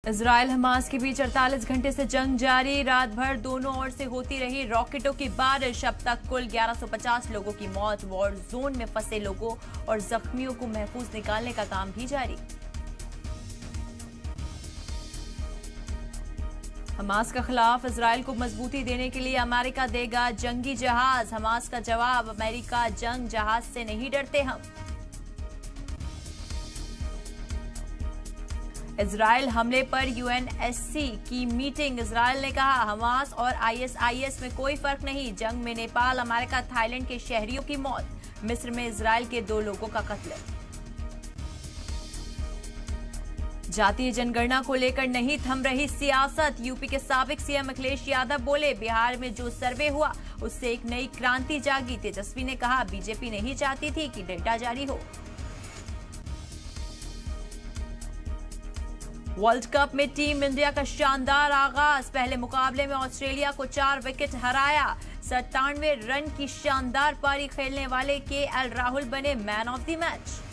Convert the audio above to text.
Israel Hamas के बीच 48 घंटे से जंग जारी। रात भर दोनों ओर से होती रही रॉकेटों की बारिश। अब तक कुल 1150 लोगों की मौत। वॉर जोन में फंसे लोगों और जख्मियों को महफूज निकालने का काम भी जारी। हमास के खिलाफ इजराइल को मजबूती देने के लिए अमेरिका देगा जंगी जहाज। हमास का जवाब, अमेरिका जंग जहाज से नहीं डरते हम। इजराइल हमले पर यूएनएससी की मीटिंग। इजराइल ने कहा हमास और आईएसआईएस में कोई फर्क नहीं। जंग में नेपाल, अमेरिका, थाईलैंड के शहरियों की मौत। मिस्र में इजराइल के 2 लोगों का कत्ल। जातीय जनगणना को लेकर नहीं थम रही सियासत। यूपी के साबिक सीएम अखिलेश यादव बोले बिहार में जो सर्वे हुआ उससे एक नई क्रांति जागी। तेजस्वी ने कहा बीजेपी नहीं चाहती थी कि डेटा जारी हो। वर्ल्ड कप में टीम इंडिया का शानदार आगाज। पहले मुकाबले में ऑस्ट्रेलिया को 4 विकेट हराया। 97 रन की शानदार पारी खेलने वाले केएल राहुल बने मैन ऑफ द मैच।